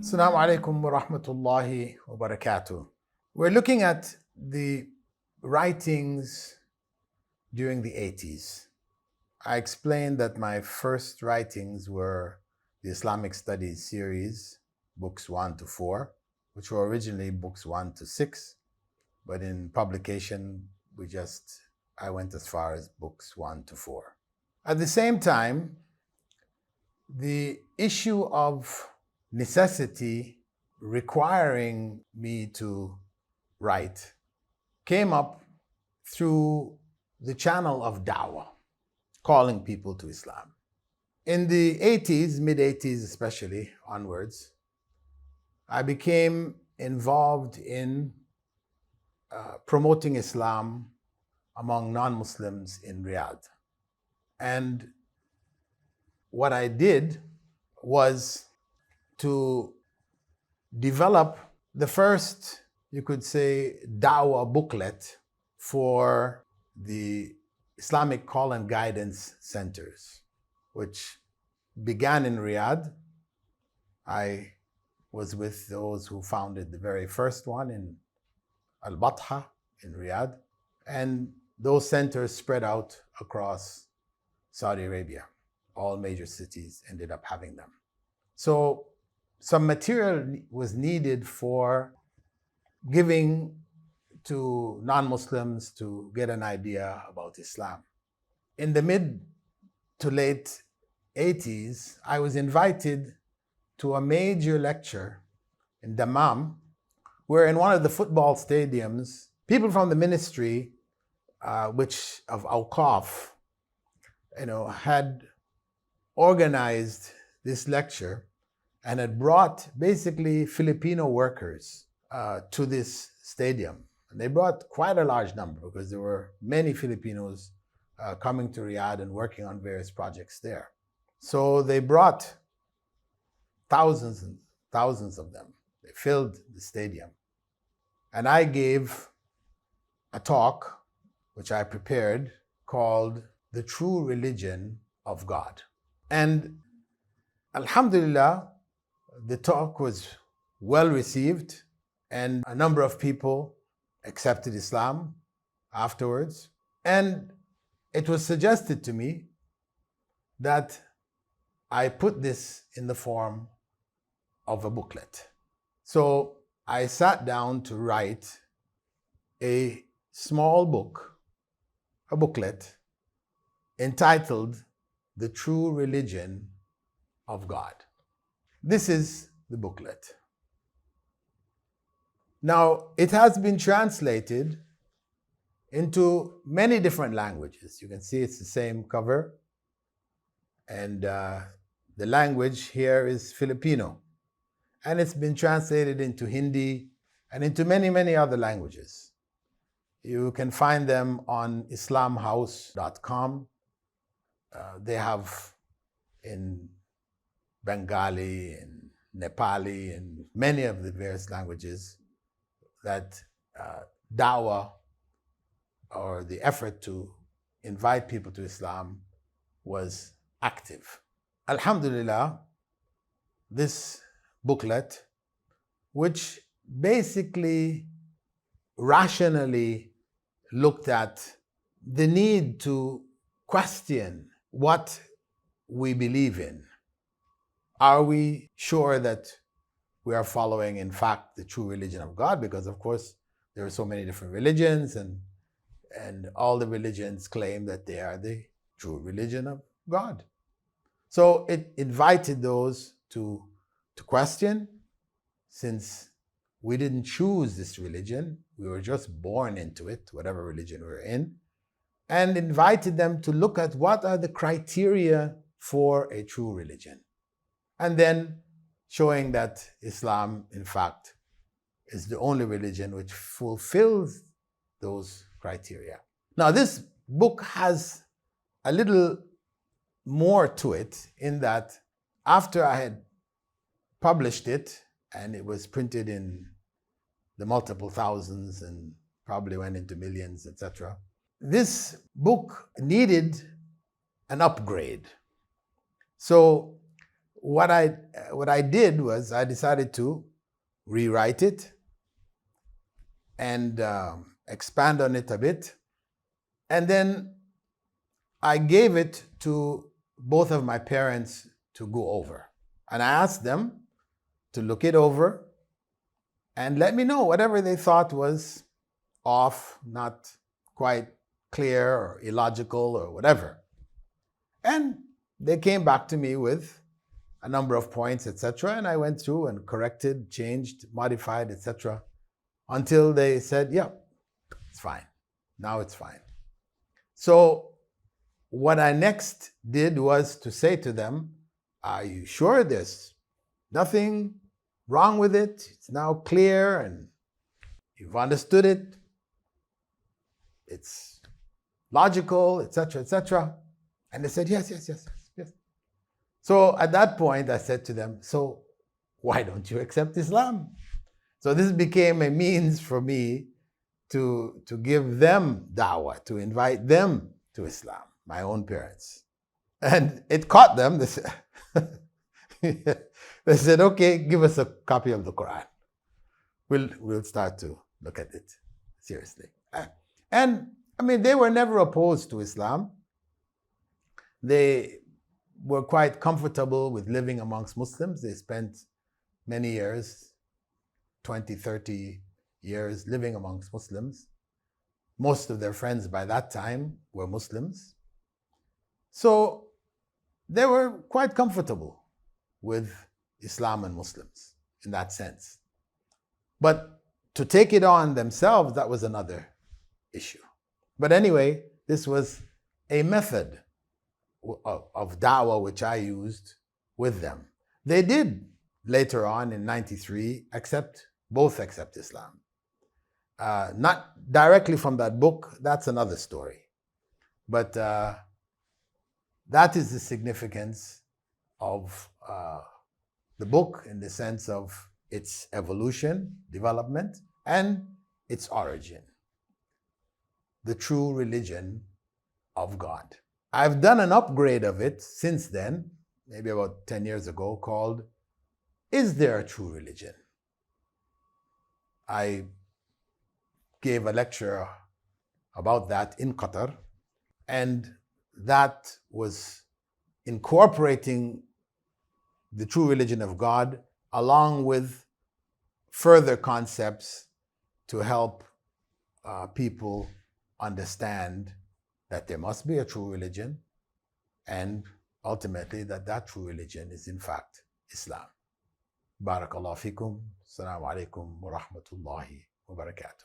Assalamu alaikum wa rahmatullahi wa barakatuh. We're looking at the writings during the 80s. I explained that my first writings were the Islamic Studies series, books 1 to 4, which were originally books 1 to 6, but in publication, I went as far as books 1 to 4. At the same time, the issue of necessity requiring me to write came up through the channel of dawah, calling people to Islam. In the 80s, mid-80s especially onwards, I became involved in promoting Islam among non-Muslims in Riyadh. And what I did was to develop the first, you could say, dawah booklet for the Islamic Call and Guidance Centers, which began in Riyadh. I was with those who founded the very first one in Al-Batha in Riyadh, and those centers spread out across Saudi Arabia. All major cities ended up having them. So some material was needed for giving to non-Muslims to get an idea about Islam. In the mid to late 80s, I was invited to a major lecture in Dammam, where in one of the football stadiums, people from the ministry, of Awqaf, had organized this lecture and had brought basically Filipino workers to this stadium. And they brought quite a large number because there were many Filipinos coming to Riyadh and working on various projects there. So they brought thousands and thousands of them. They filled the stadium. And I gave a talk, which I prepared, called The True Religion of God. And alhamdulillah, the talk was well received, and a number of people accepted Islam afterwards. And it was suggested to me that I put this in the form of a booklet. So I sat down to write a small book, a booklet, entitled The True Religion of God. This is the booklet. Now, it has been translated into many different languages. You can see it's the same cover. And the language here is Filipino. And it's been translated into Hindi and into many, many other languages. You can find them on islamhouse.com. They have in Bengali and Nepali and many of the various languages that dawah, or the effort to invite people to Islam, was active. Alhamdulillah, this booklet, which basically rationally looked at the need to question what we believe in. Are we sure that we are following, in fact, the true religion of God? Because, of course, there are so many different religions, and all the religions claim that they are the true religion of God. So it invited those to question, since we didn't choose this religion, we were just born into it, whatever religion we're in, and invited them to look at what are the criteria for a true religion. And then showing that Islam, in fact, is the only religion which fulfills those criteria. Now, this book has a little more to it, in that after I had published it, and it was printed in the multiple thousands and probably went into millions, etc., this book needed an upgrade. So what I did was I decided to rewrite it and expand on it a bit. And then I gave it to both of my parents to go over. And I asked them to look it over and let me know whatever they thought was off, not quite clear or illogical or whatever. And they came back to me with a number of points, etc. And I went through and corrected, changed, modified, etc. until they said, yeah, it's fine. Now it's fine. So what I next did was to say to them, are you sure there's nothing wrong with it? It's now clear and you've understood it. It's logical, etc., etc. And they said, yes. So at that point, I said to them, so why don't you accept Islam? So this became a means for me to give them dawah, to invite them to Islam, my own parents. And it caught them. They said, they said, okay, give us a copy of the Quran. We'll start to look at it seriously. And I mean, they were never opposed to Islam. They were quite comfortable with living amongst Muslims. They spent many years, 20, 30 years living amongst Muslims. Most of their friends by that time were Muslims. So they were quite comfortable with Islam and Muslims in that sense. But to take it on themselves, that was another issue. But anyway, this was a method of dawah which I used with them. They did later on in 93 both accept Islam. Not directly from that book, that's another story. But that is the significance of the book in the sense of its evolution, development, and its origin. The true religion of God. I've done an upgrade of it since then, maybe about 10 years ago, called Is There a True Religion? I gave a lecture about that in Qatar, and that was incorporating the true religion of God along with further concepts to help people understand that there must be a true religion and ultimately that true religion is in fact Islam. Barakallahu fikum. Assalamu alaikum wa rahmatullahi wa barakatuh.